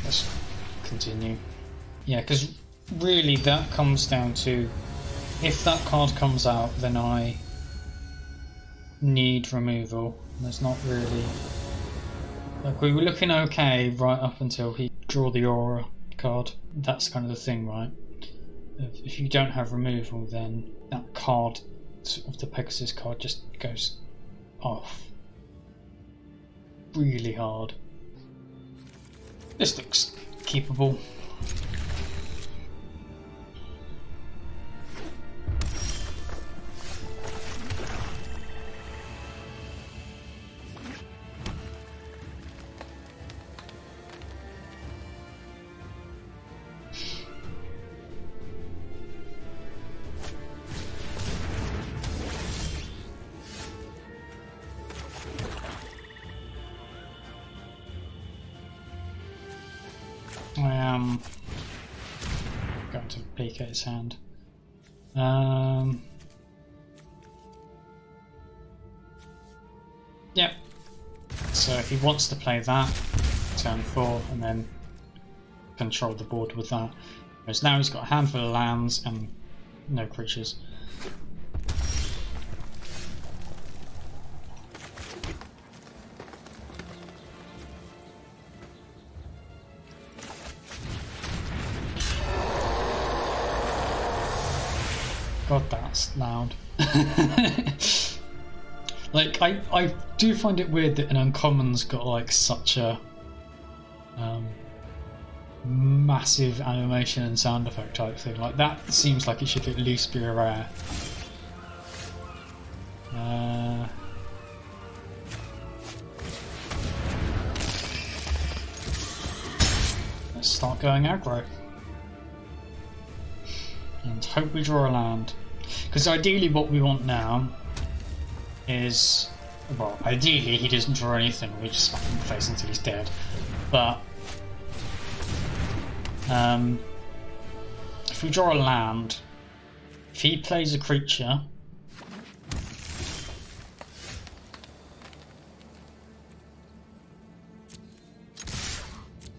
let's continue. Yeah, because really that comes down to, if that card comes out, then I need removal. There's not really... Like, we were looking okay right up until he drew the aura card. That's kind of the thing, right? If you don't have removal, then that card of the Pegasus card just goes off really hard. This looks keepable. I am going to peek at his hand. Yep. So if he wants to play that, turn 4, and then control the board with that. Whereas now he's got a handful of lands and no creatures. God, that's loud. Like, I do find it weird that an uncommon's got like such a massive animation and sound effect type thing. Like, that seems like it should at least be a rare. Let's start going aggro. And hope we draw a land. Because ideally what we want now is... Well, ideally he doesn't draw anything, we just smack him in the face until he's dead. But... if we draw a land, if he plays a creature...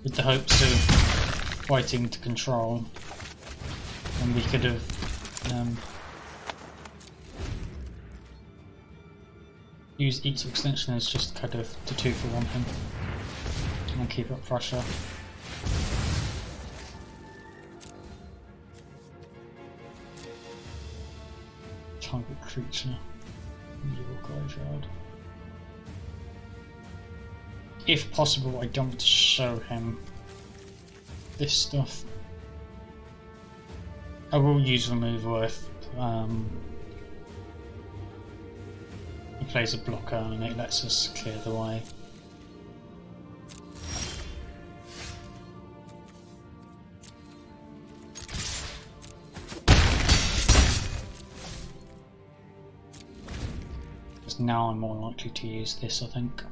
with the hopes of fighting to control, and we could have used each extension as just kind of to 2-for-1 him and keep up pressure. Target creature in your graveyard. If possible, I don't show him this stuff. I will use removal if he plays a blocker and it lets us clear the way. Because now I'm more likely to use this, I think.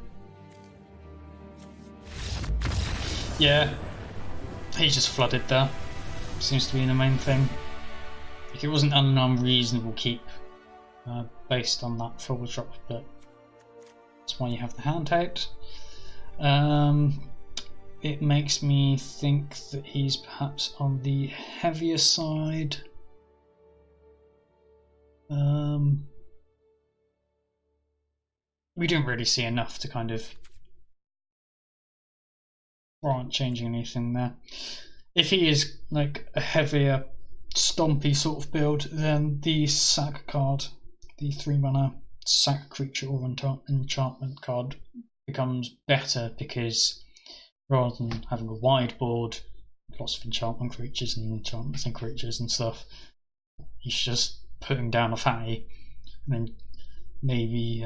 Yeah, he just flooded there. Seems to be the main thing. Like, it wasn't an unreasonable keep based on that full drop, but that's why you have the hand out. It makes me think that he's perhaps on the heavier side. We don't really see enough to kind of warrant changing anything there. If he is like a heavier, stompy sort of build, then the sack card, the 3-mana sack creature or enchantment card, becomes better because rather than having a wide board, lots of enchantment creatures and enchantments and creatures and stuff, he's just putting down a fatty and then maybe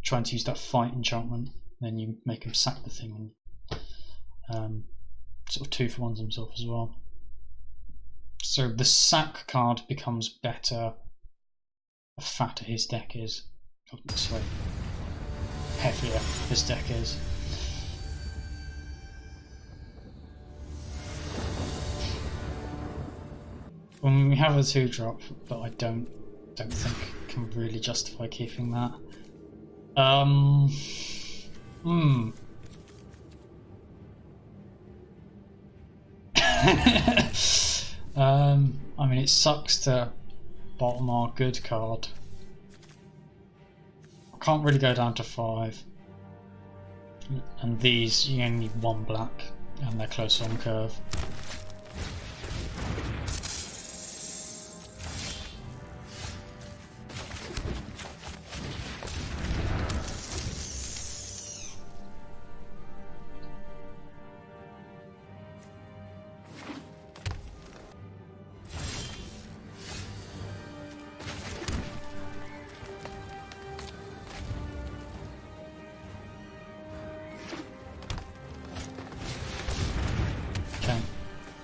trying to use that fight enchantment, then you make him sack the thing and sort of 2-for-1s himself as well. So the sack card becomes better the fatter his deck is. Sorry, heavier his deck is. Well, we have a 2-drop, but I don't think can really justify keeping that. I mean, it sucks to bottom our good card. I can't really go down to 5. And these, you only need 1 black, and they're close on curve.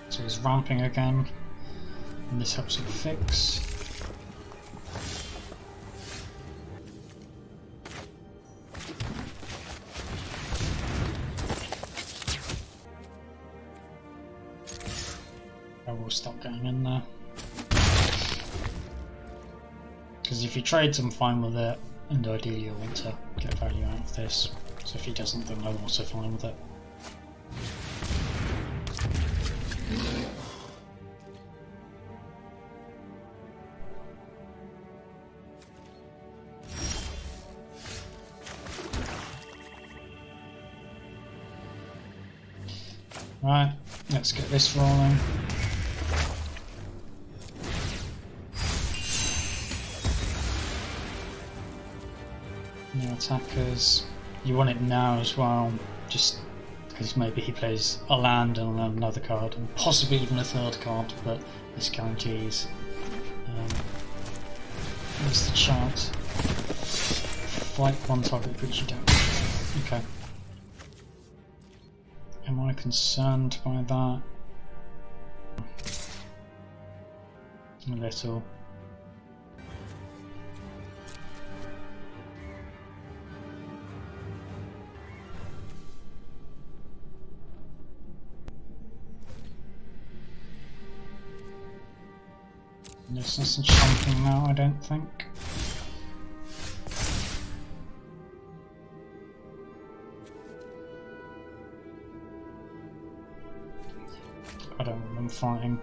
So he's ramping again, and this helps him fix. I will stop getting in there. Because if he trades, I'm fine with it, and ideally I want to get value out of this. So if he doesn't, then I'm also fine with it. Right, let's get this rolling. New attackers. You want it now as well, just because maybe he plays a land and another card, and possibly even a third card, but this guarantees. What's the chance? Fight 1 target creature down. Okay. Am I concerned by that? A little. There's nothing chomping now, I don't think. I don't want them fighting.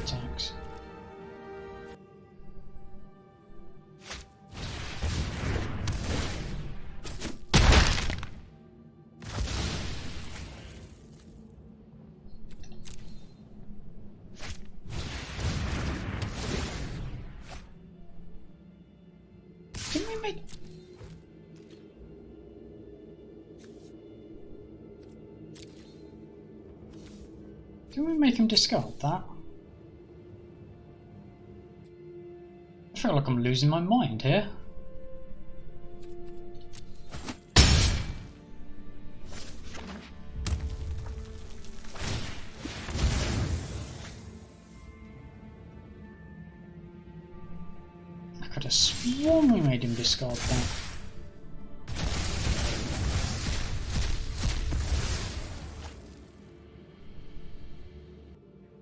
Attacks. Can we make him discard that? I feel like I'm losing my mind here. I could have sworn we made him discard that.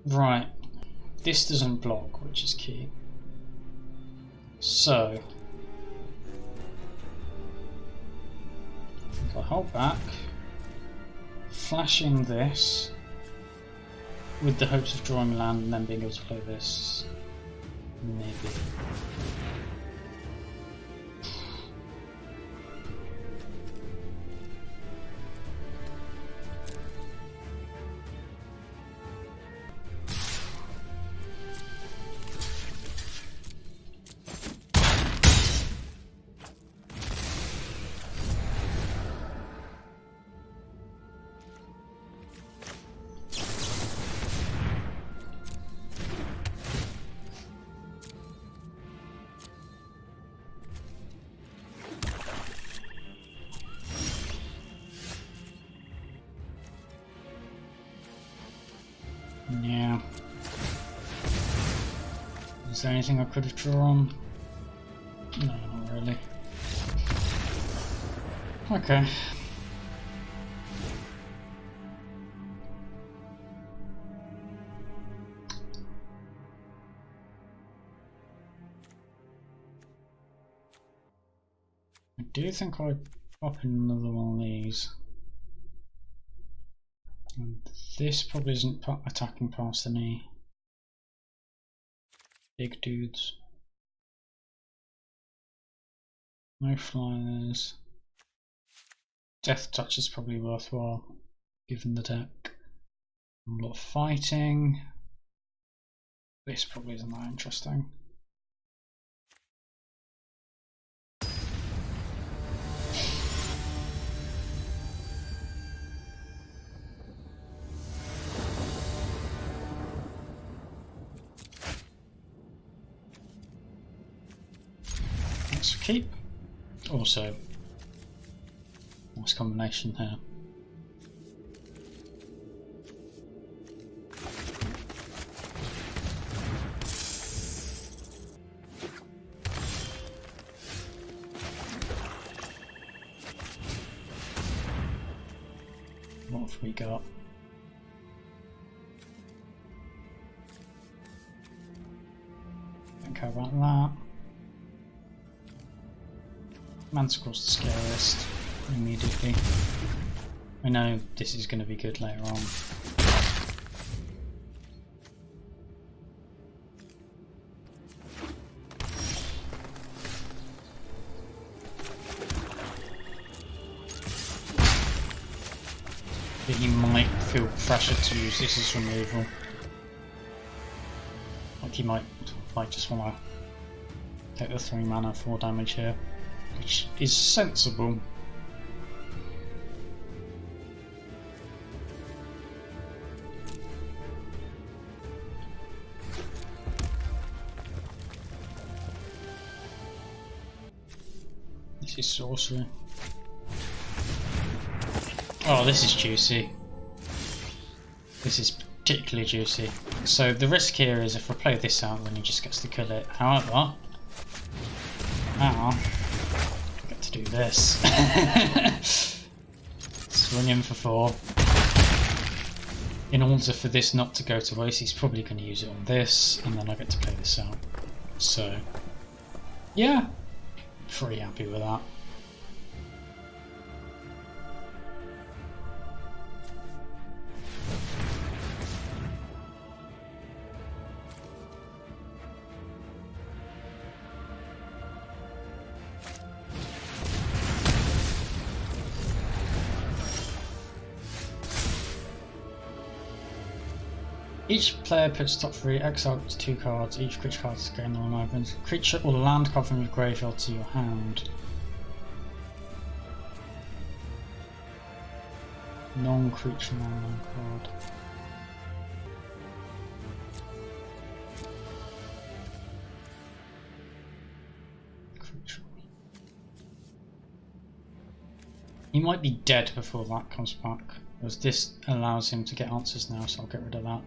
Right, this doesn't block, which is key. So, I'll hold back, flash in this, with the hopes of drawing land and then being able to play this. Maybe. Yeah. Is there anything I could have drawn? No, not really. Okay. do think I pop in another one of these. And this probably isn't attacking past any big dudes. No flyers. Death touch is probably worthwhile given the deck. A lot of fighting. This probably isn't that interesting. Let's keep. Also, nice combination here. What have we got? Don't care about that. Manticle's the scariest immediately. I know this is going to be good later on. But he might feel pressure to use this as removal. Like he might just want to take the 3 mana 4 damage here, which is sensible. This is sorcery. Oh, this is juicy. This is particularly juicy. So the risk here is if I play this out, then he just gets to kill it. However, now I get to do this. Swing him for 4. In order for this not to go to waste, he's probably going to use it on this, and then I get to play this out. So, yeah, pretty happy with that. Each player puts top 3, exile 2 cards, each creature card is gained on opens. Creature or land card from your graveyard to your hand. Non-creature non-land card. Creature. He might be dead before that comes back, because this allows him to get answers now, so I'll get rid of that.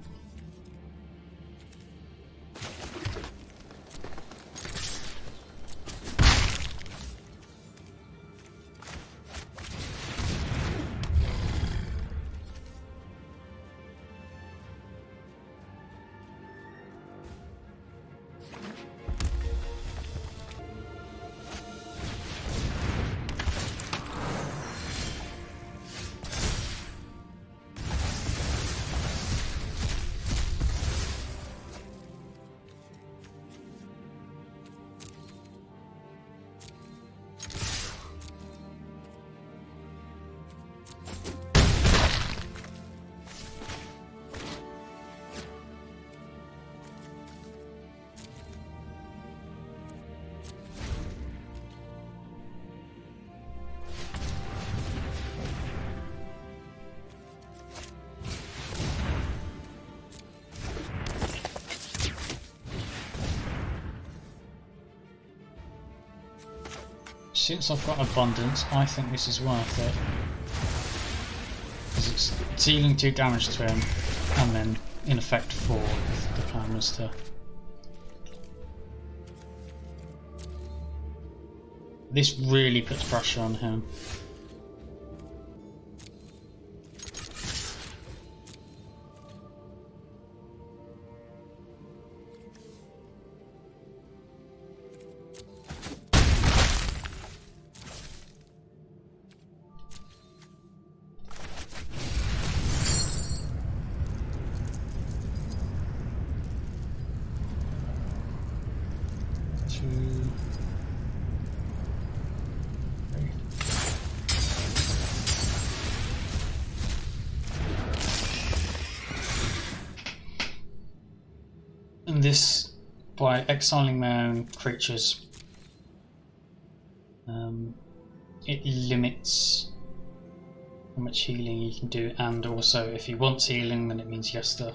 Since I've got abundance, I think this is worth it. Because it's dealing 2 damage to him, and then in effect 4 if the plan was to... This really puts pressure on him. 2, 3. And this, by exiling my own creatures, it limits how much healing you can do, and also if he wants healing, then it means he has to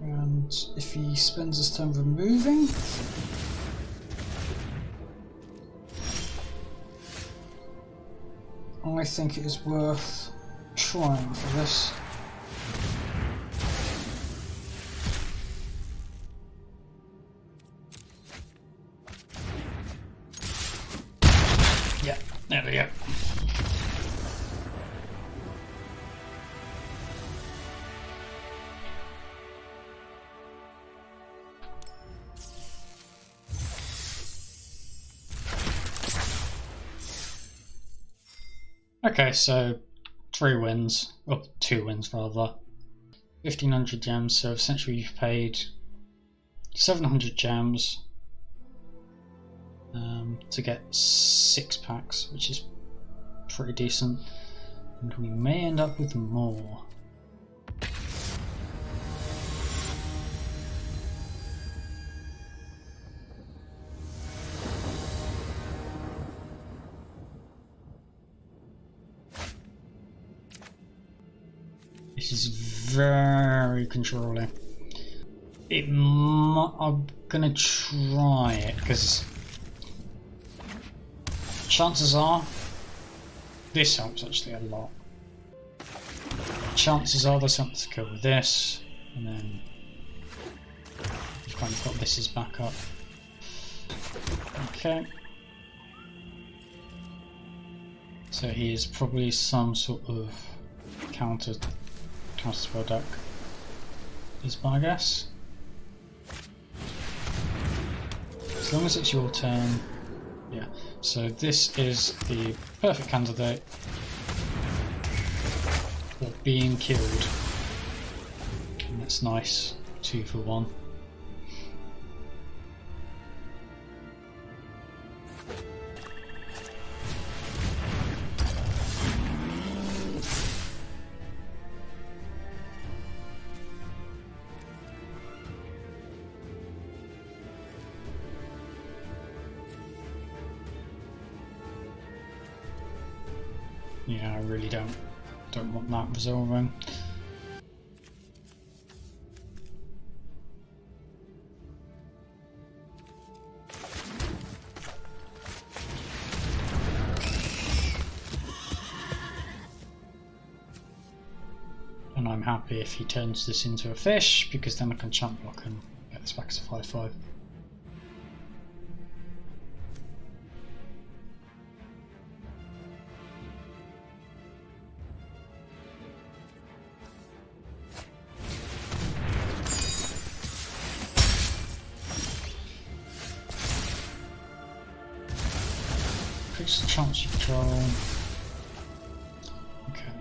and if he spends his turn removing, I think it is worth trying for this. Yeah, there we go. Okay, so 3 wins, or 2 wins rather. 1500 gems, so essentially you've paid 700 gems to get 6 packs, which is pretty decent. And we may end up with more. This is very controlling. I'm gonna try it because chances are this helps actually a lot. Chances are there's something to go with this, and then you've kind of got this as backup. Okay. So he is probably some sort of counter spell deck is my guess. As long as it's your turn. Yeah, so this is the perfect candidate for being killed. And that's nice. 2 for 1. Yeah, I really don't want that resolving. And I'm happy if he turns this into a fish, because then I can chump block and get this back to 5/5. Increase the chance you control. Okay.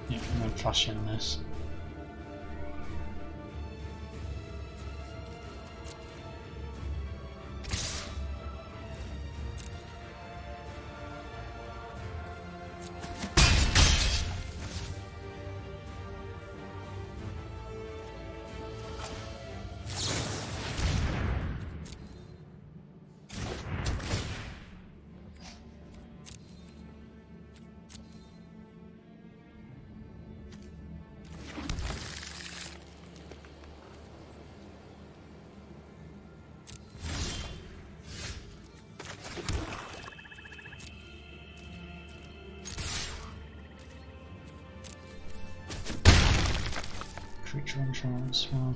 Yeah, I'm going to flash in this. Creature insurance, well.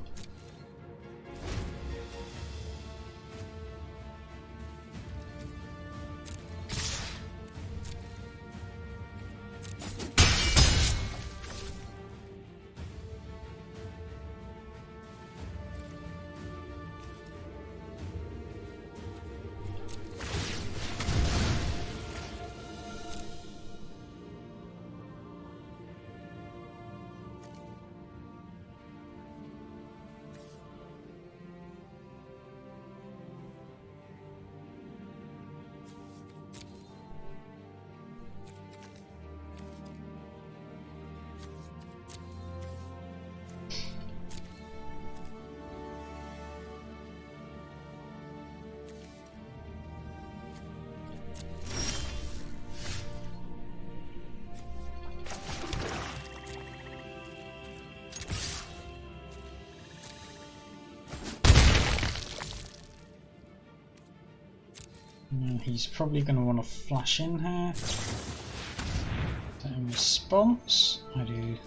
And he's probably going to want to flash in here. So in response, I do.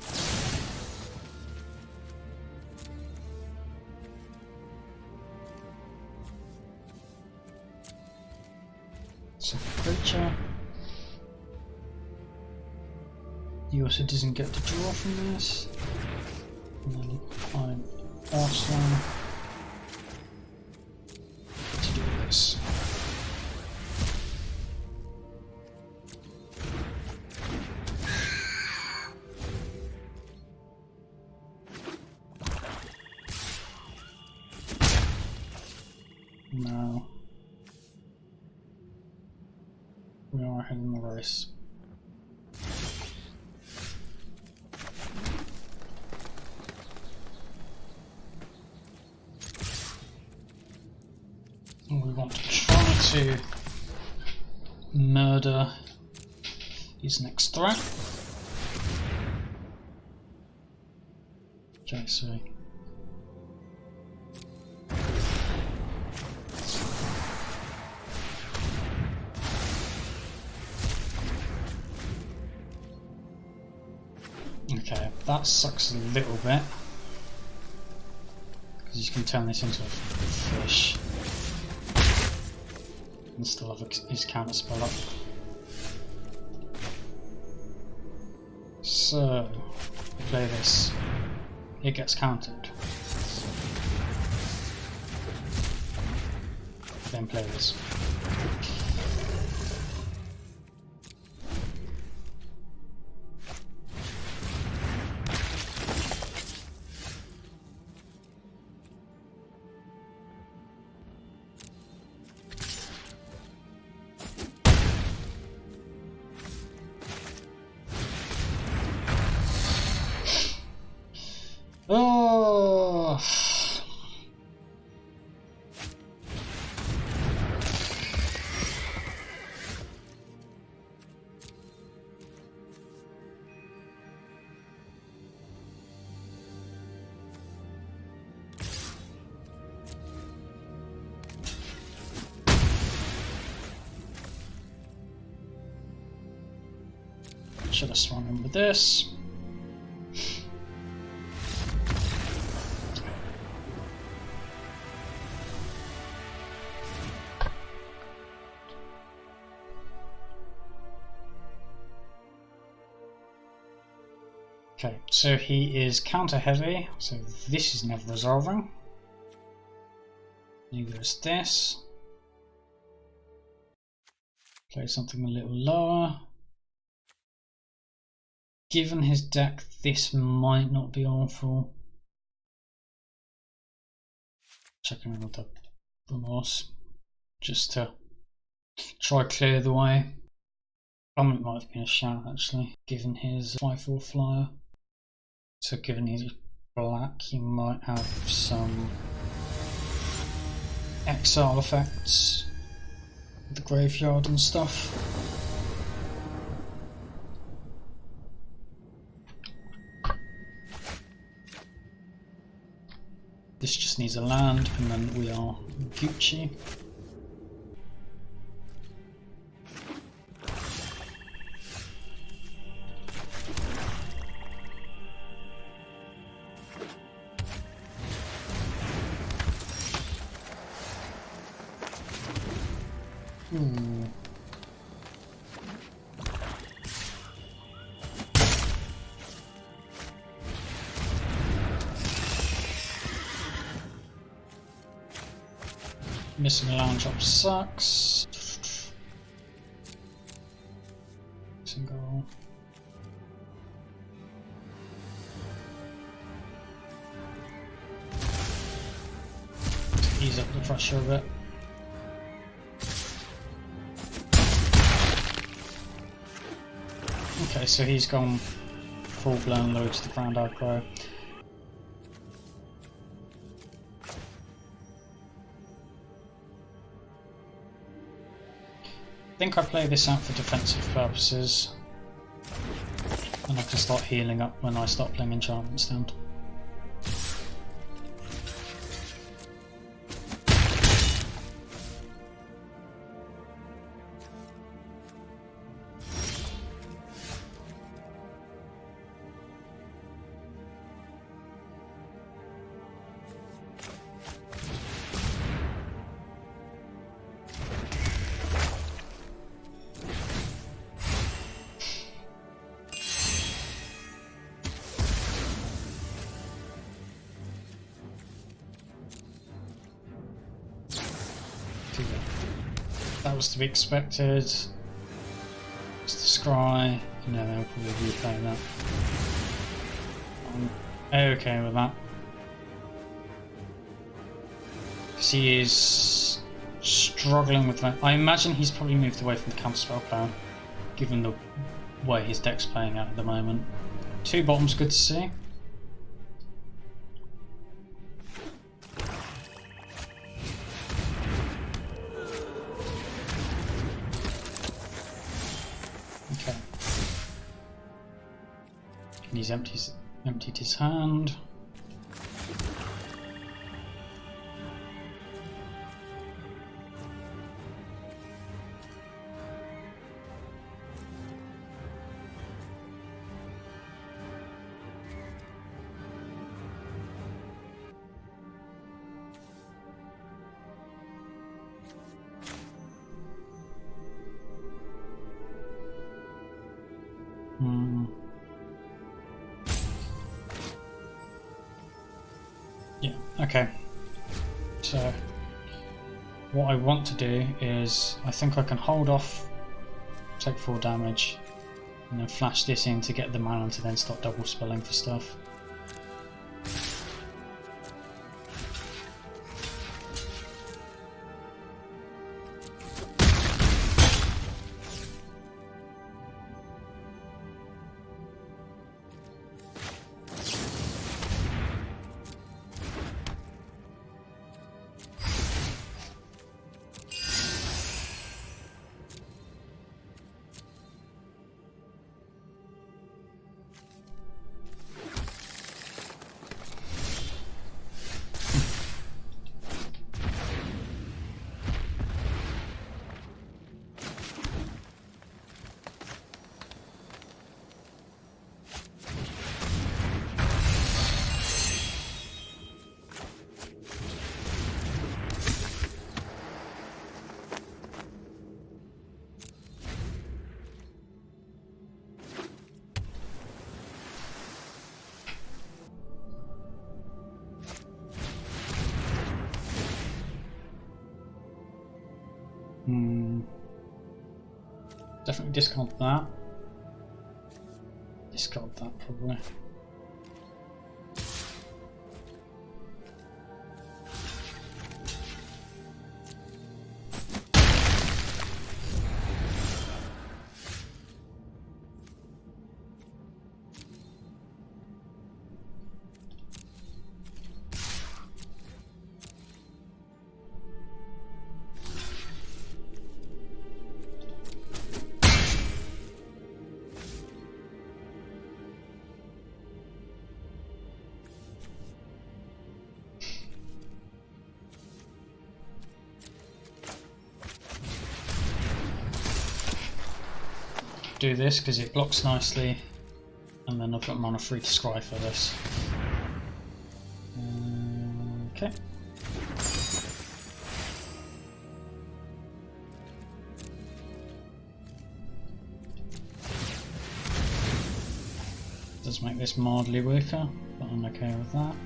So creature. He also doesn't get to draw from this. And then I'm Arslan to do this. Now we are ahead in the race. And we want to try to murder his next threat. Okay, so okay, that sucks a little bit because you can turn this into a fish and still have his counter spell up. So play this. It gets countered. Then play this. Oh. Should have swung in with this. Okay, so he is counter heavy, so this is never resolving. Neither is this. Play something a little lower. Given his deck, this might not be awful. Checking in with the remorse, just to try clear the way. I mean, it might have been a shout actually, given his 5/4 flyer. So given he's black, he might have some exile effects with the graveyard and stuff. This just needs a land and then we are Gucci. Missing a land drop sucks. Single. Ease up the pressure a bit. Okay, so he's gone full blown low to the ground aggro. I think I play this out for defensive purposes, and I can start healing up when I start playing enchantment stand. That was to be expected. It's the scry. No, they'll probably replay that. I'm okay with that. Because he is struggling with that. I imagine he's probably moved away from the counterspell plan, given the way his deck's playing out at the moment. 2 bottoms, good to see. Okay. And he's emptied his hand. Yeah, okay. So, what I want to do is, I think I can hold off, take 4 damage, and then flash this in to get the mana to then start double spelling for stuff. Definitely discard that. Discard that probably. Do this because it blocks nicely, and then I've got mana free to scry for this. Okay. Does make this mildly weaker, but I'm okay with that.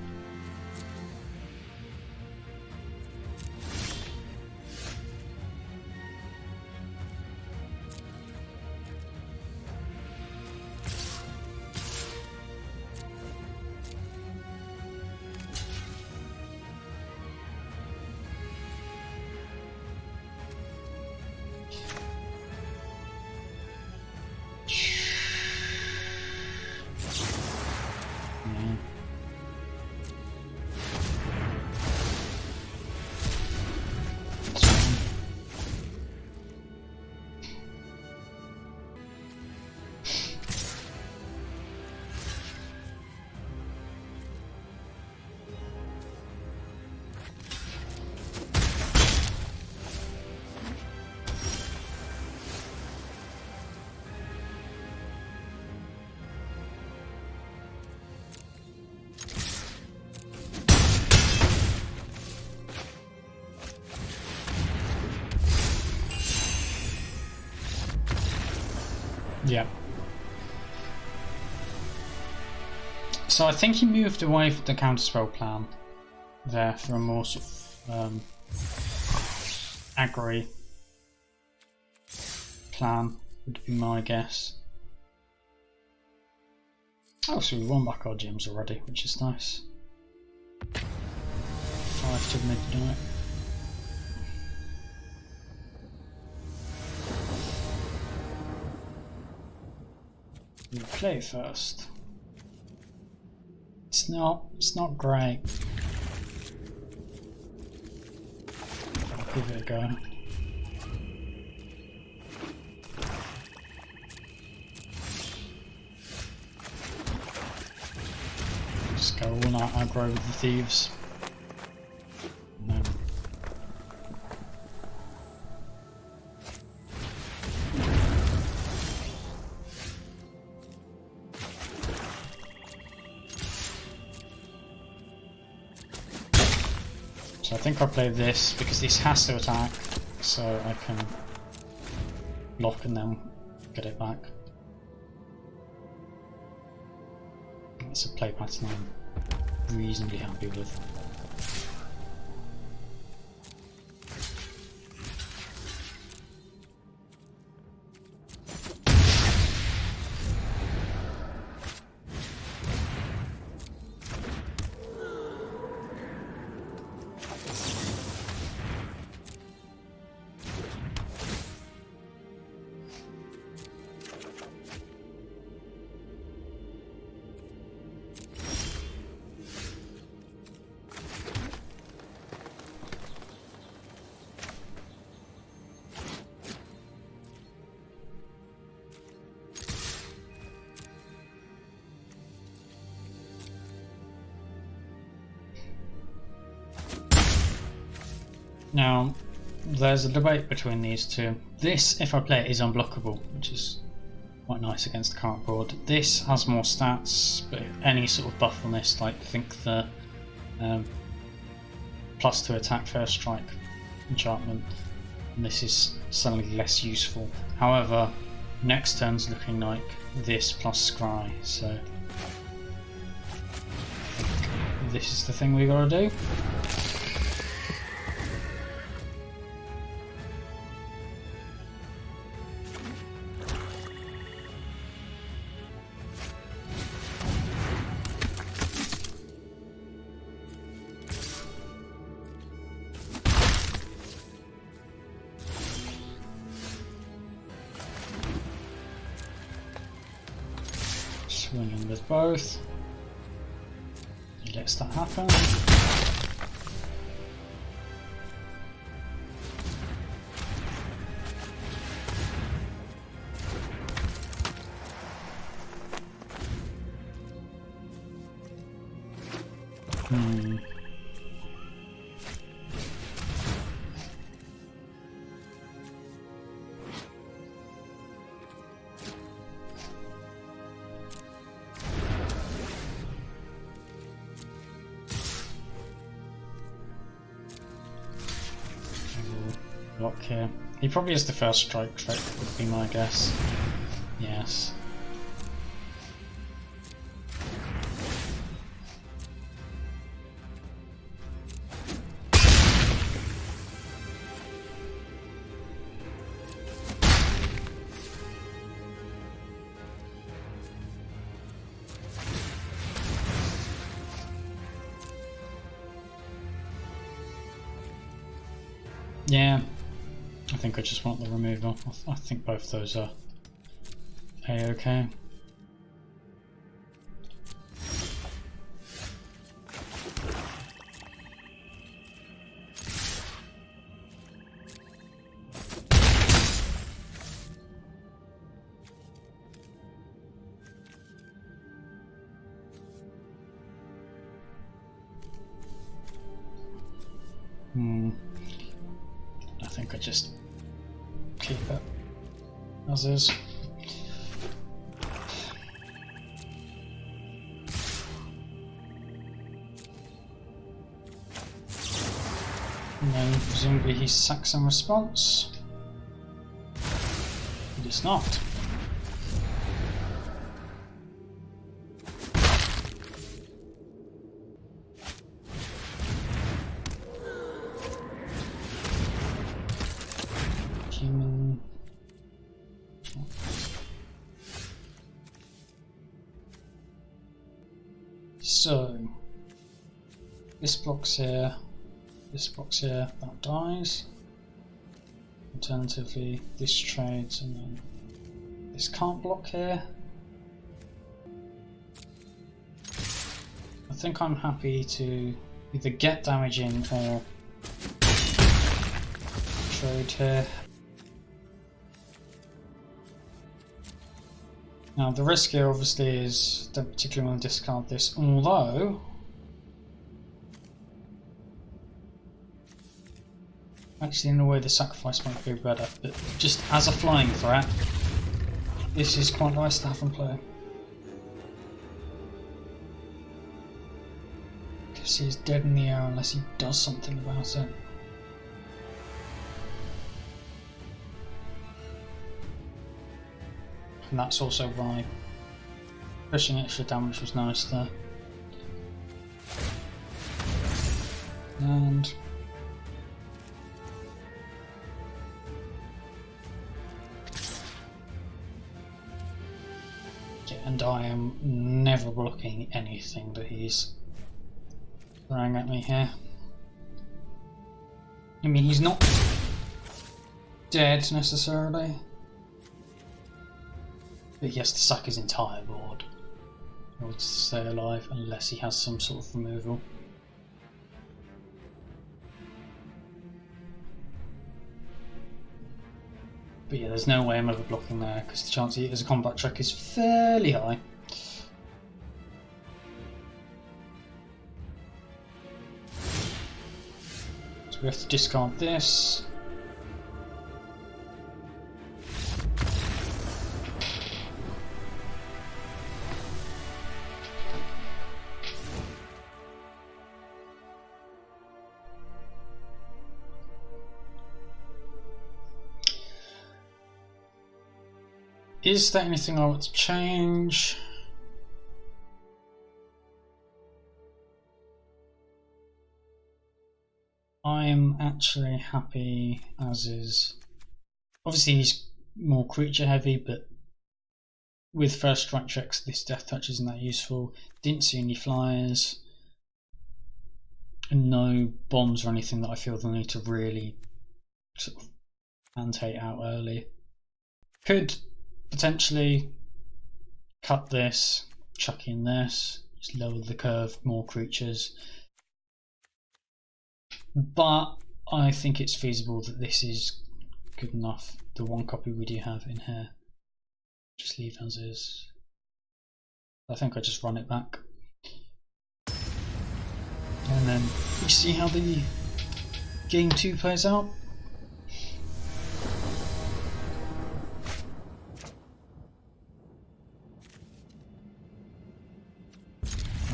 Yeah. So I think he moved away from the counterspell plan there for a more sort of aggro plan, would be my guess. Oh, so we won back our gems already, which is nice. 5 to midnight. We play first. It's not great. I'll give it a go. Just go all out aggro with the thieves. No. So I think I'll play this because this has to attack, so I can block and then get it back. It's a play pattern I'm reasonably happy with. Now, there's a debate between these two. This, if I play it, is unblockable, which is quite nice against the current board. This has more stats, but any sort of buff on this, like think the +2 attack first strike enchantment, and this is suddenly less useful. However, next turn's looking like this plus scry, so I think this is the thing we gotta do. Swinging with both. He lets that happen. Lock here. He probably has the first strike trick, would be my guess. Yes. Yeah, I think I just want the removal. I think both those are a-okay. I think I just keep it as is. And then presumably he sacks in response. It is not. Human. So this blocks here, that dies. Alternatively, this trades and then this can't block here. I think I'm happy to either get damage in or trade here. Now the risk here obviously is don't particularly want to discard this, although actually in a way the sacrifice might be better, but just as a flying threat this is quite nice to have in play. Because he's dead in the air unless he does something about it. And that's also why pushing extra damage was nice there. And I am never blocking anything that he's throwing at me here. I mean, he's not dead necessarily, but he has to sack his entire board in order to stay alive unless he has some sort of removal. But yeah, there's no way I'm ever blocking there because the chance he hits a combat check is fairly high. So we have to discard this. Is there anything I want to change? I'm actually happy as is. Obviously he's more creature heavy, but with first strike checks this death touch isn't that useful. Didn't see any flyers. And no bombs or anything that I feel the need to really sort of annotate out early. Could potentially cut this, chuck in this, just lower the curve, more creatures. But I think it's feasible that this is good enough. The one copy we do have in here, just leave as is. I think I just run it back. And then we see how the game 2 plays out.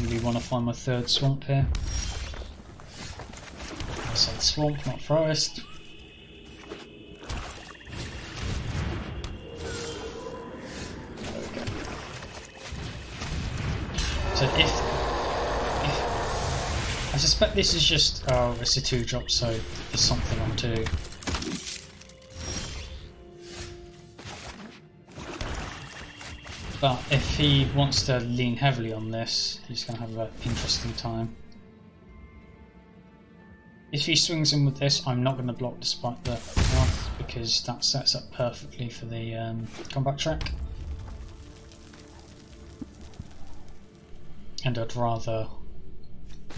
We want to find my third swamp here. I said swamp, not forest. There we go. So if I suspect this is just it's a 2-drop, so there's something on 2. But if he wants to lean heavily on this, he's going to have an interesting time. If he swings in with this, I'm not going to block despite the path, because that sets up perfectly for the combat track. And I'd rather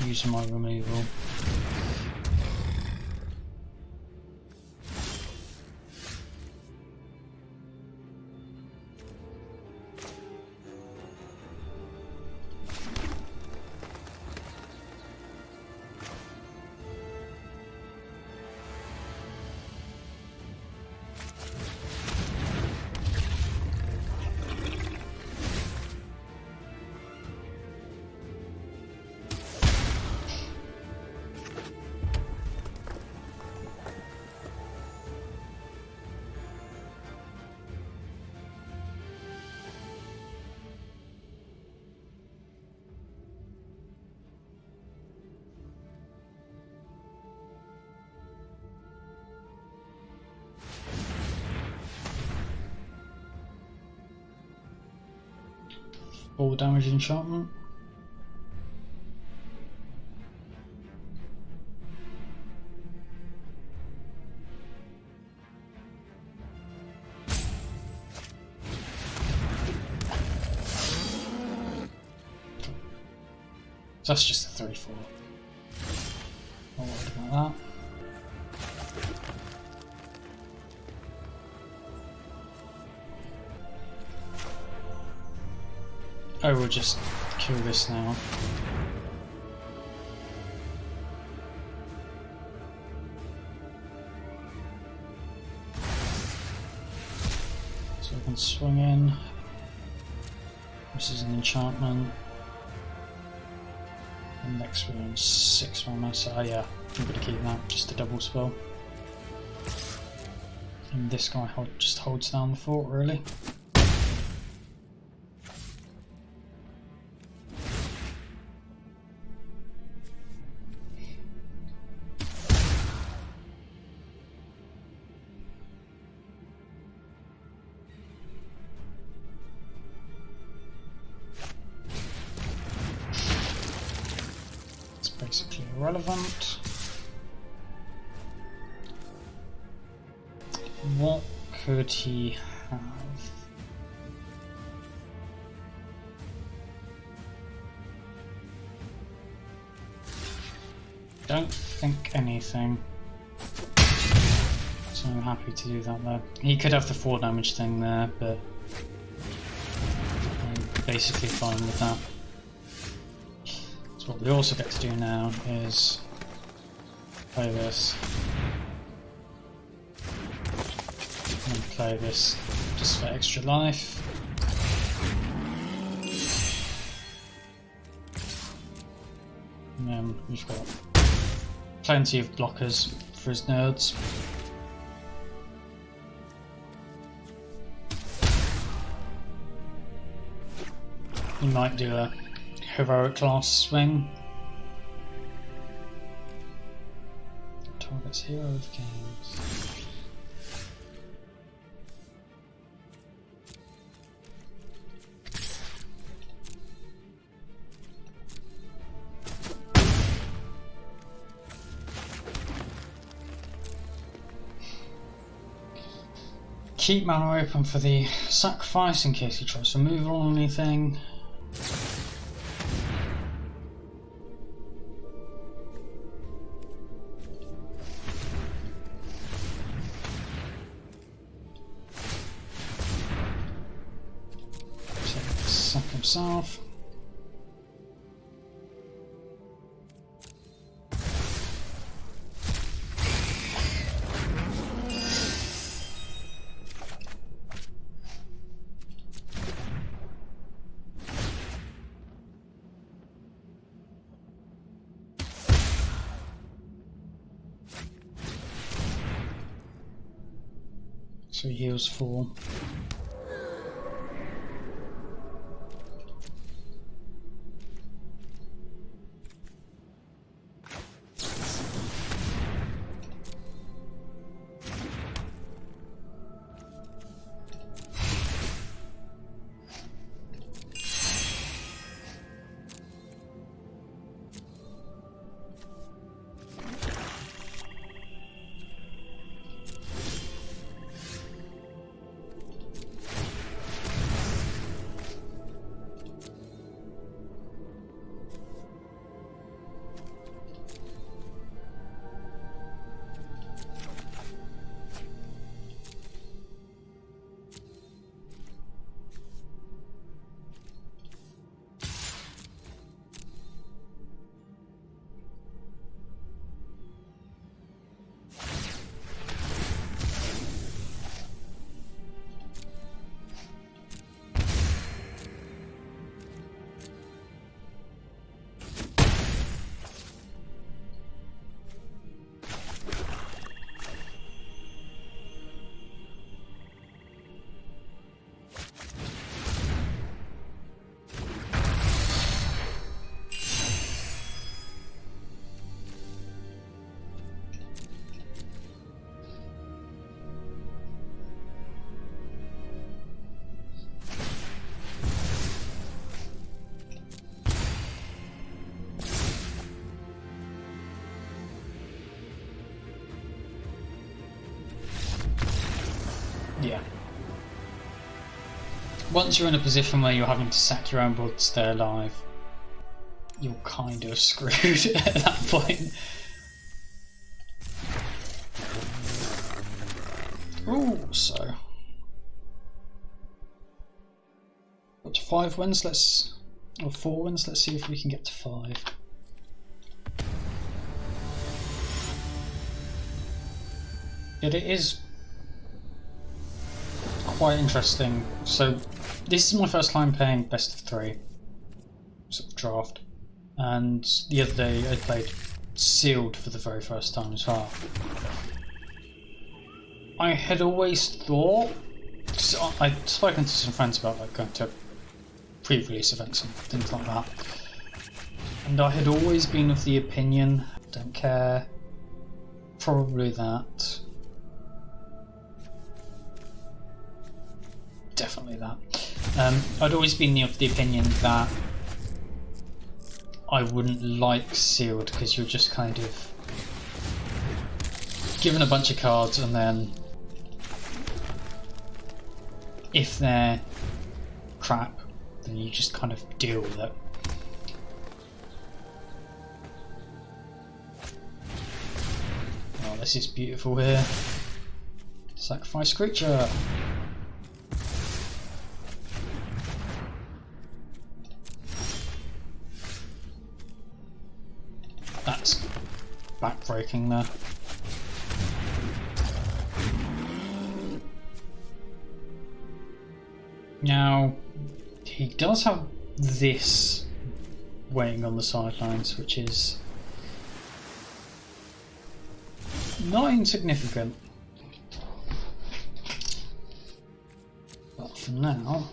use my removal. Full damage enchantment. So that's just a 3-4. Not worried about that. Oh, we'll just kill this now. So we can swing in. This is an enchantment. And next we're on 6 mana, so yeah, I'm going to keep that, just a double spell. And this guy just holds down the fort, really. Basically irrelevant. What could he have? Don't think anything. So I'm happy to do that there. He could have the 4 damage thing there, but I'm basically fine with that. What we also get to do now is play this and play this just for extra life. And then we've got plenty of blockers for his nerds. He might do a heroic class swing. Targets hero of games. Keep mana open for the sacrifice in case he tries to move on anything. Himself. So he heals 4. Yeah. Once you're in a position where you're having to sack your own blood to stay alive, you're kind of screwed at that point. Ooh, so got to 5 wins. Or 4 wins. Let's see if we can get to 5. Yet it is quite interesting. So this is my first time playing best of 3 sort of draft, and the other day I played sealed for the very first time as well. I had always thought, I'd spoken to some friends about like going to pre-release events and things like that, and I had always been of the opinion, don't care, probably that, definitely that. I'd always been of the opinion that I wouldn't like sealed because you're just kind of given a bunch of cards, and then if they're crap, then you just kind of deal with it. Oh, this is beautiful here. Sacrifice creature. That's backbreaking there. Now, he does have this waiting on the sidelines, which is not insignificant. But for now,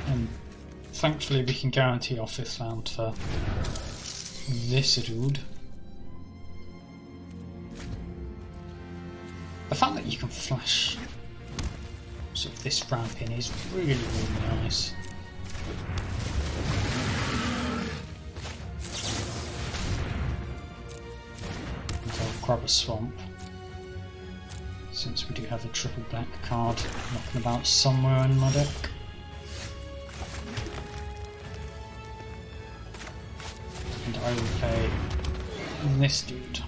and thankfully we can guarantee our 5th land for this dude. The fact that you can flash sort of this ramp in is really, really nice. And I'll grab a swamp, since we do have a triple black card knocking about somewhere in my deck. And I will play this dude.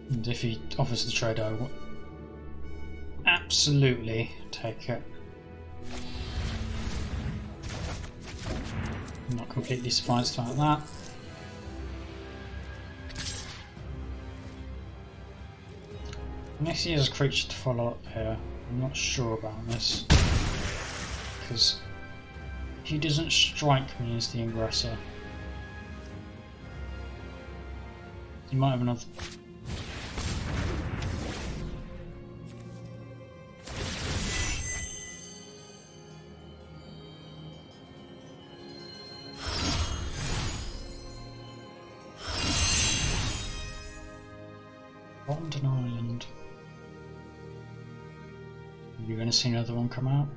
And if he offers the trade, I will absolutely take it. I'm not completely surprised about that. Unless he has a creature to follow up here, I'm not sure about this. Because he doesn't strike me as the aggressor. He might have another. London Island. Are you going to see another one come out?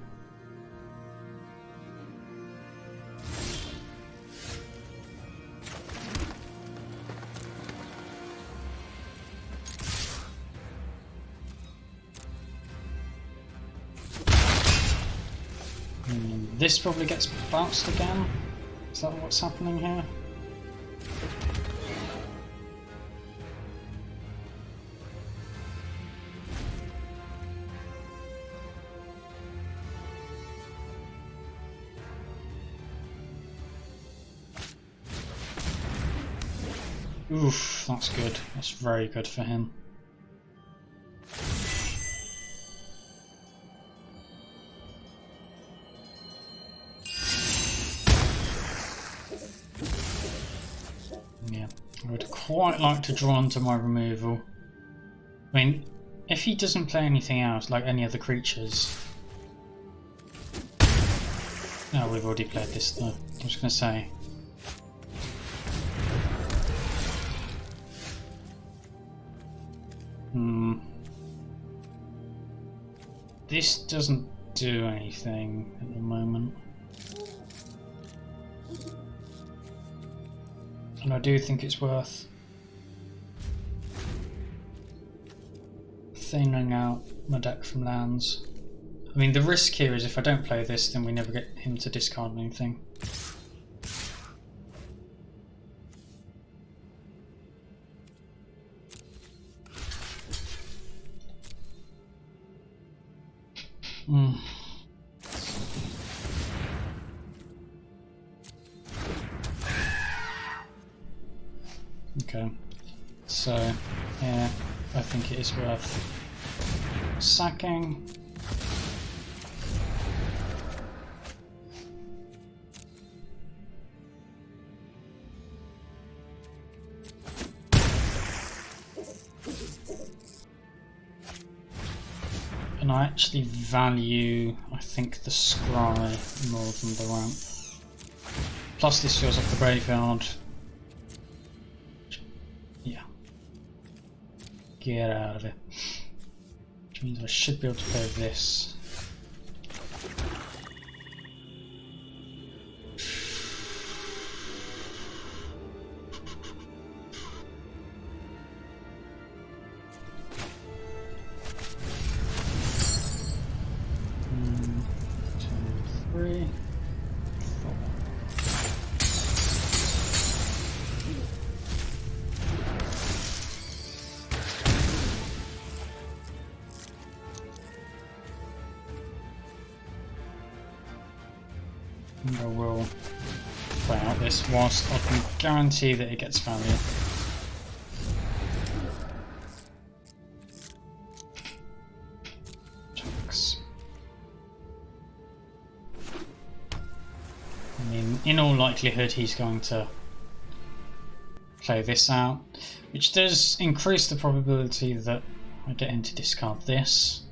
This probably gets bounced again. Is that what's happening here? Oof, that's good. That's very good for him. Yeah, I would quite like to draw onto my removal. I mean, if he doesn't play anything else, like any other creatures... Oh, we've already played this though. I was going to say... This doesn't do anything at the moment. And I do think it's worth thinning out my deck from lands. I mean, the risk here is if I don't play this, then we never get him to discard anything. Okay, so yeah, I think it is worth sacking. And I actually value, I think, the scry more than the ramp. Plus this feels like the graveyard. Yeah. Get out of it. Which means I should be able to play this. I will play out this whilst I can guarantee that it gets value. Chunks. I mean, in all likelihood he's going to play this out, which does increase the probability that I get him to discard this.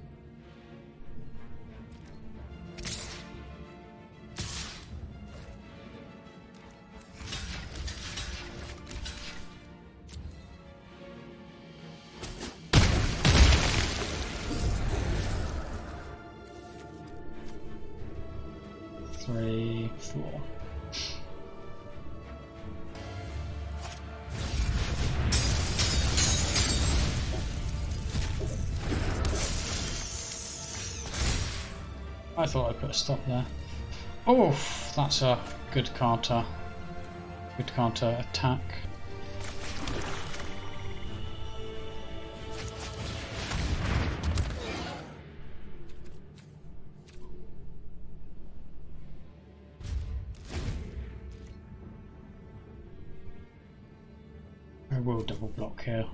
Three, four. I thought I put a stop there. Oh, that's a good counter attack. I will double block here.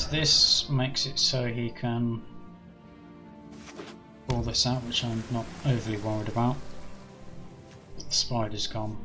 This makes it so he can pull this out, which I'm not overly worried about. The spider's gone.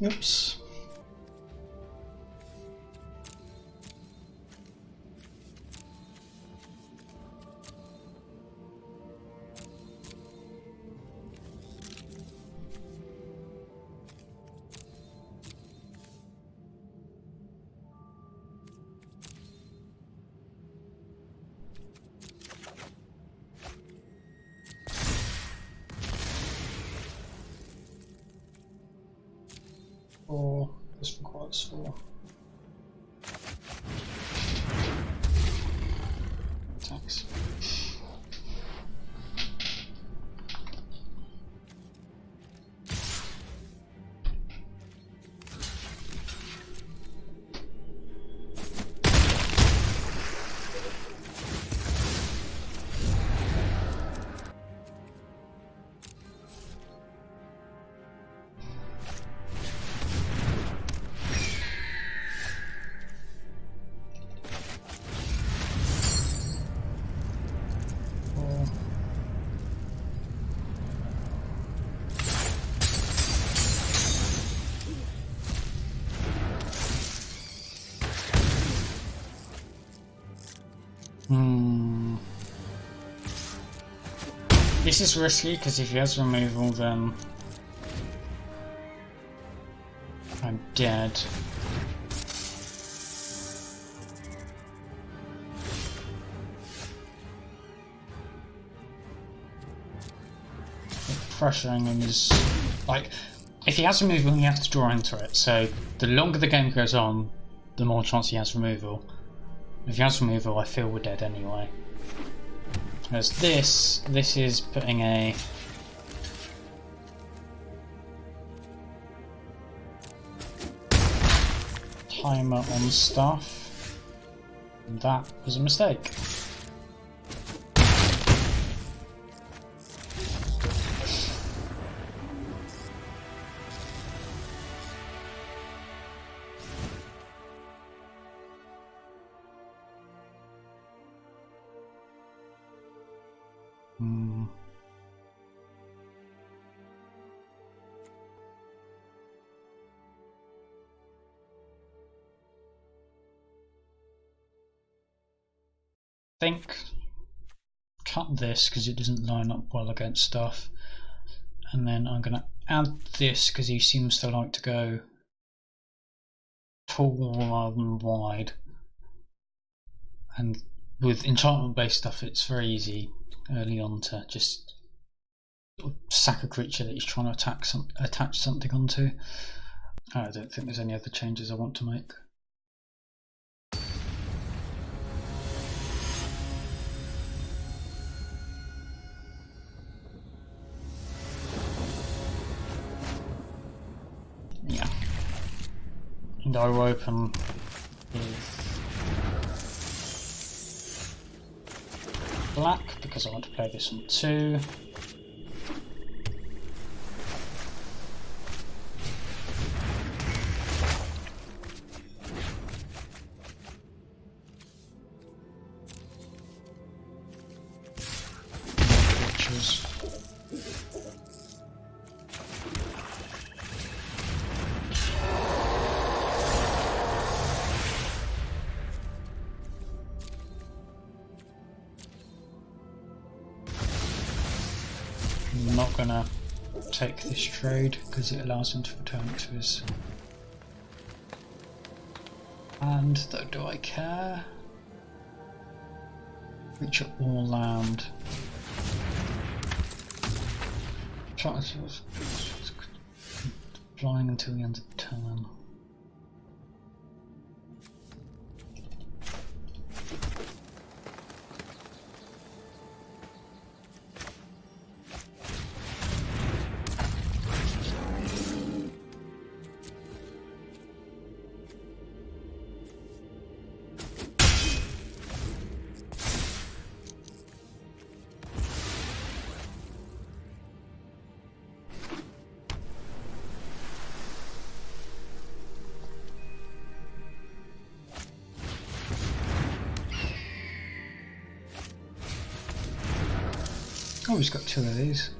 Oops. Four. This requires four. Attacks. This is risky because if he has removal, then I'm dead. Pressuring him is like, if he has removal, he has to draw into it. So the longer the game goes on, the more chance he has removal. If he has removal, I feel we're dead anyway. Whereas this is putting a timer on stuff, and that was a mistake. I think cut this because it doesn't line up well against stuff, and then I'm going to add this because he seems to like to go tall rather than wide, and with enchantment based stuff it's very easy early on to just sack a creature that he's trying to attach something onto. I don't think there's any other changes I want to make. Yeah. And I will open with black because I want to play this on 2. I'm not gonna take this trade because it allows him to return it to his hand, though do I care? Creature or land. Flying until the end of the turn. Oh, he's got 2 of these.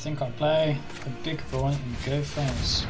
think I'll play a big boy and go first.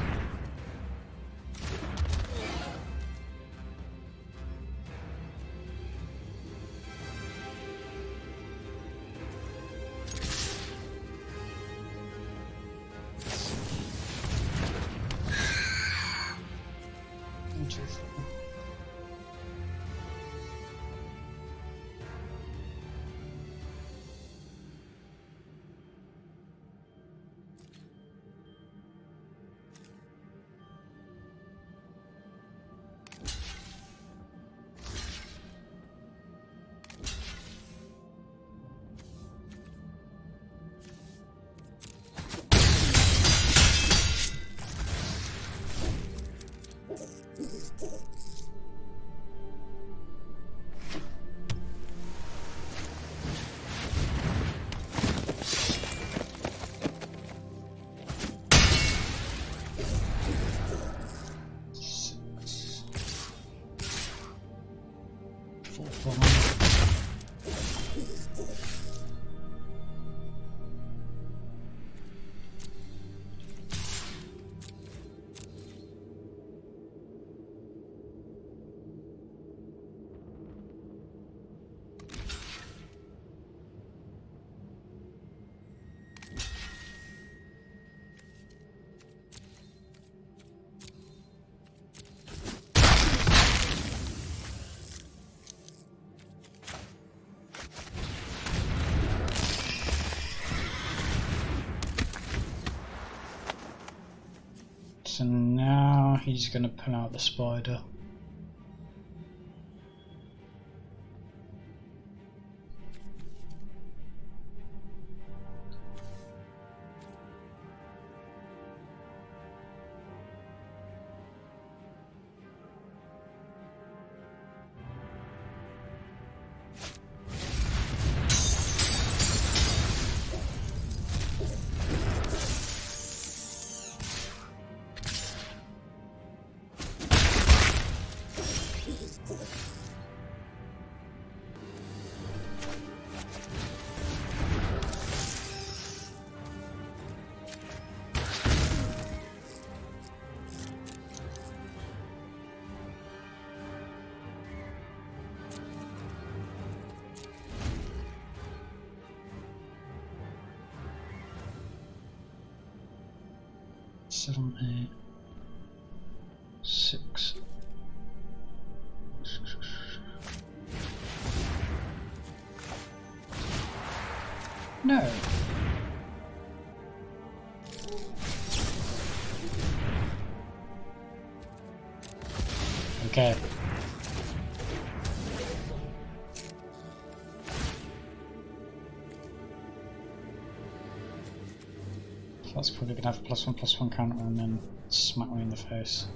So now he's going to pull out the spider. Seven, 8, 6. No. Okay. That's probably going to have a +1/+1 counter and then smack me in the face.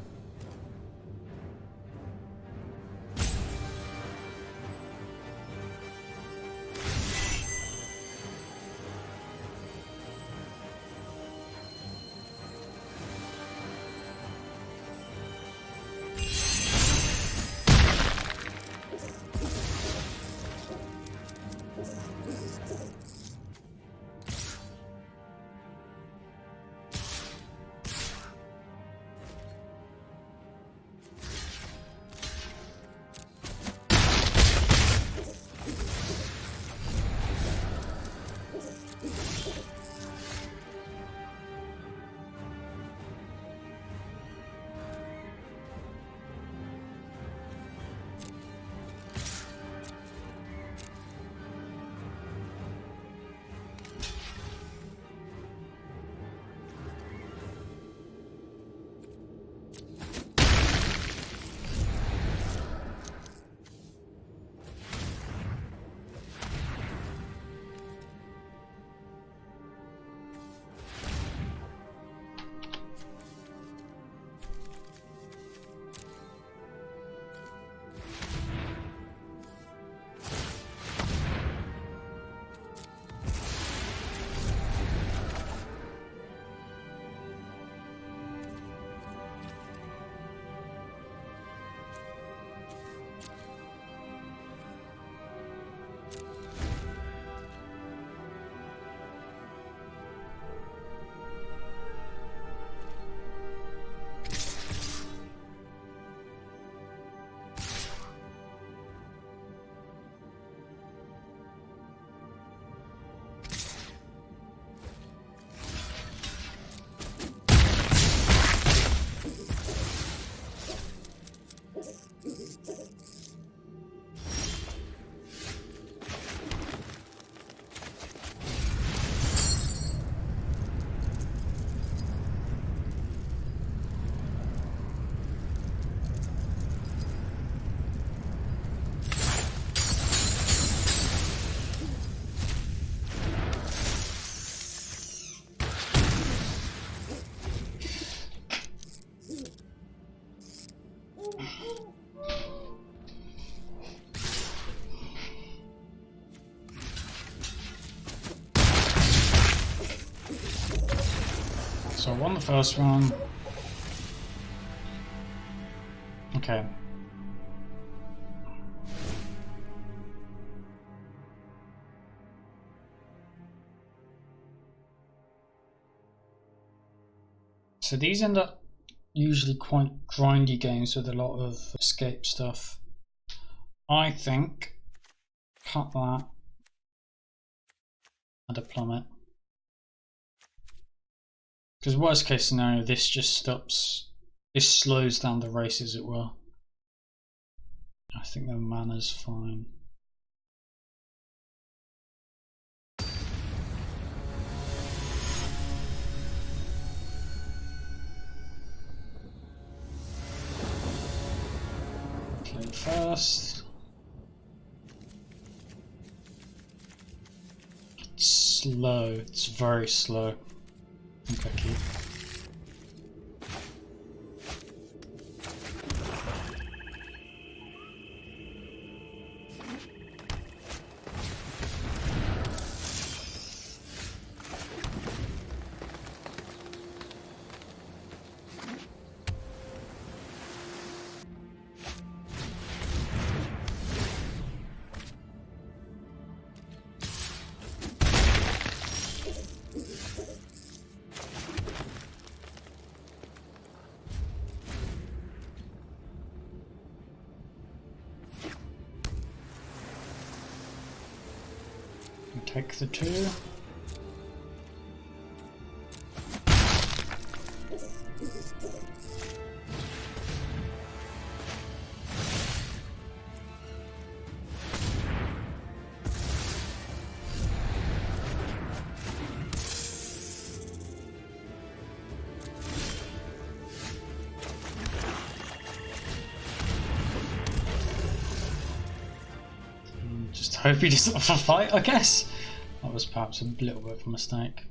So I won the first one. Okay. So these end up usually quite grindy games with a lot of escape stuff. I think cut that and a plummet. Because worst case scenario, this just stops, this slows down the race as it were. I think the mana's fine. Play first. It's slow, it's very slow. I think I keep. Take the 2. Just hope he doesn't have a fight, I guess. That was perhaps a little bit of a mistake.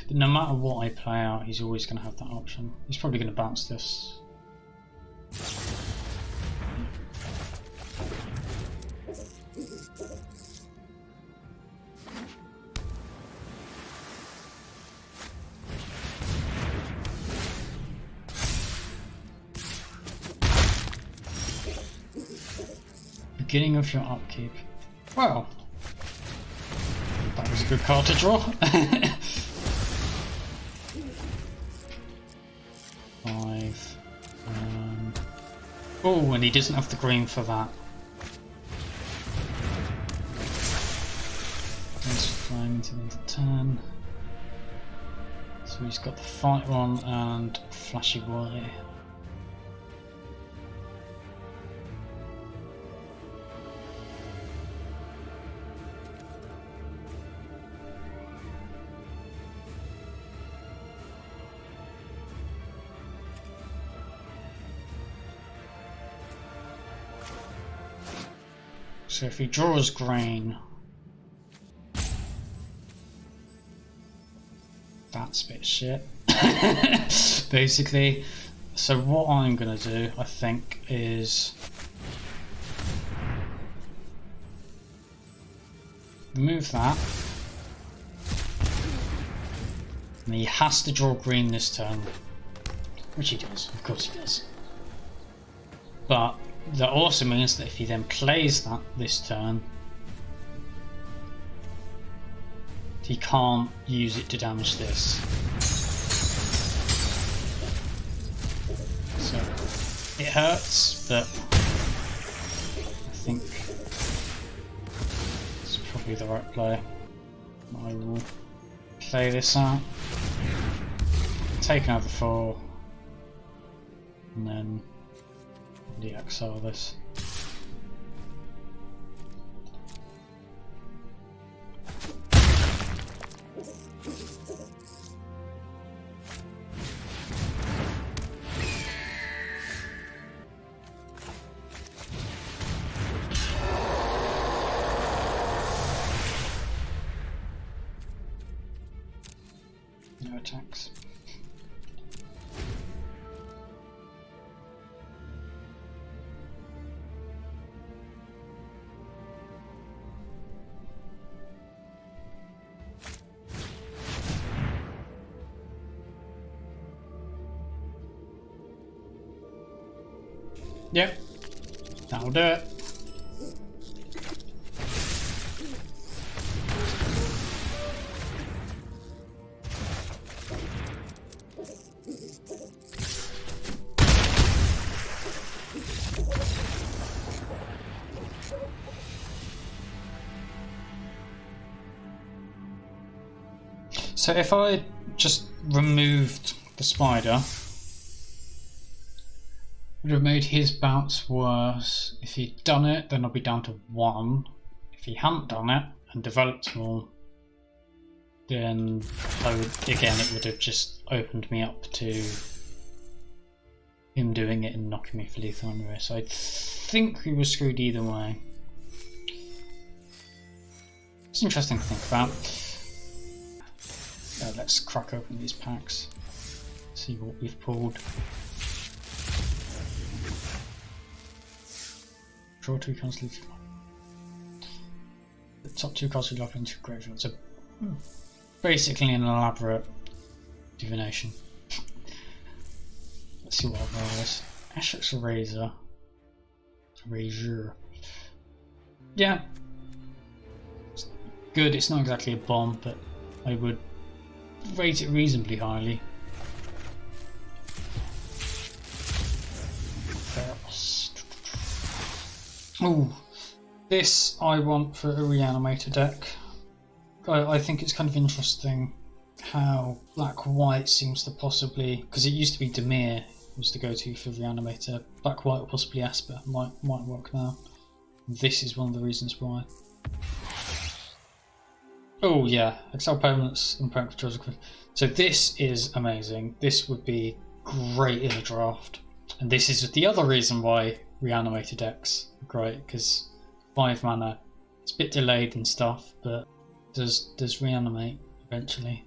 But no matter what I play out, he's always going to have that option. He's probably going to bounce this. Beginning of your upkeep. Well, that was a good card to draw. 5. Oh, and he doesn't have the green for that. He's flying into the 10. So he's got the fight one and flashy boy. So if he draws green, that's a bit shit. Basically. So what I'm gonna do, I think, is remove that. And he has to draw green this turn. Which he does, of course he does. But that also means that if he then plays that this turn, he can't use it to damage this. So it hurts, but I think it's probably the right play. I will play this out, take another 4, and then de-exile this. No attacks. Yep, that'll do it. So if I just removed the spider, it would have made his bounce worse. If he'd done it, then I'd be down to 1. If he hadn't done it and developed more, then it would have just opened me up to him doing it and knocking me for lethal anyway. So I think we were screwed either way. It's interesting to think about. Let's crack open these packs, see what we've pulled. Draw 2 cards, leave 1. The top 2 cards we lock into graveyard. So basically an elaborate divination. Let's see what our roll is. Ashok's Razor. Yeah. It's good, it's not exactly a bomb, but I would rate it reasonably highly. Theros. Ooh, this I want for a reanimator deck. I think it's kind of interesting how black-white seems to possibly, because it used to be Dimir was the go-to for reanimator. Black-white or possibly Esper might work now. This is one of the reasons why. Oh yeah, exile permanents and permanent controls. So this is amazing. This would be great in a draft. And this is the other reason why reanimator decks are great, because 5 mana, it's a bit delayed and stuff, but does reanimate eventually.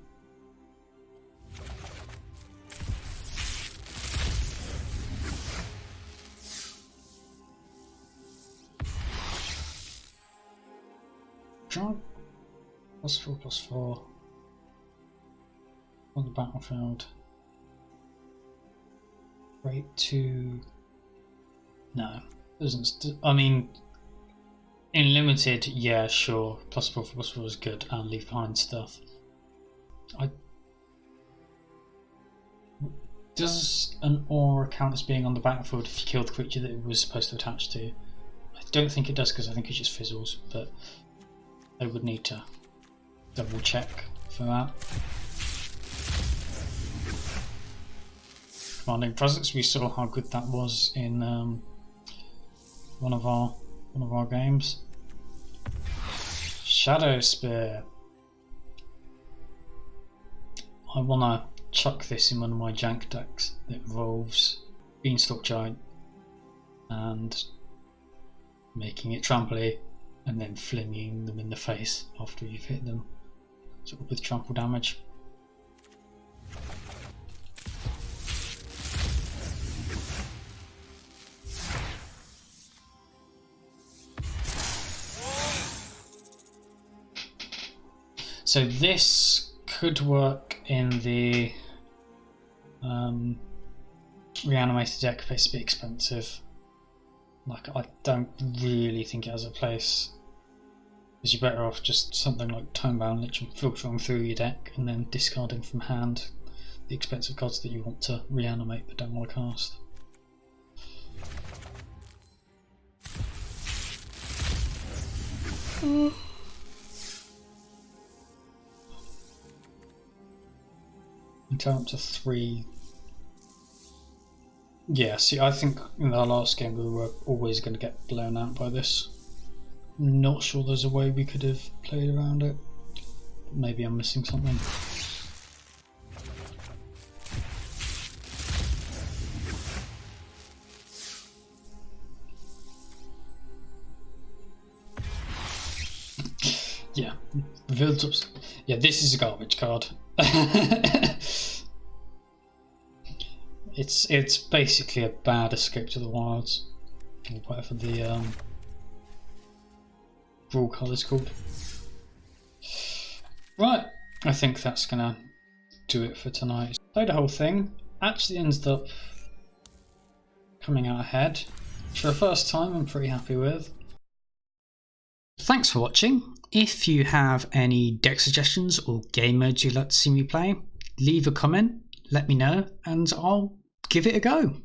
Draw +4/+4 on the battlefield. Rate 2. No, doesn't. I mean, in limited, yeah, sure. +4/+4 is good, and leave behind stuff. Does an aura count as being on the battlefield if you kill the creature that it was supposed to attach to? I don't think it does, because I think it just fizzles, but I would need to double check for that. Commanding Presence, we saw how good that was in one of our games. Shadow Spear. I wanna chuck this in one of my jank decks that involves Beanstalk Giant and making it tramply and then flinging them in the face after you've hit them, sort of with trample damage. So this could work in the reanimated deck, but it's a bit expensive. Like, I don't really think it has a place, because you're better off just something like Tomebound Lich and filtering through your deck and then discarding from hand the expensive cards that you want to reanimate but don't want to cast. You turn up to 3. Yeah, see, I think in our last game we were always going to get blown out by this. Not sure there's a way we could have played around it. Maybe I'm missing something. Yeah, yeah, this is a garbage card. It's basically a bad Escape to the Wilds, or whatever the rule card is called. Right, I think that's gonna do it for tonight. Played the whole thing. Actually ends up coming out ahead. For the first time, I'm pretty happy with. Thanks for watching. If you have any deck suggestions or game modes you'd like to see me play, leave a comment, let me know, and I'll give it a go.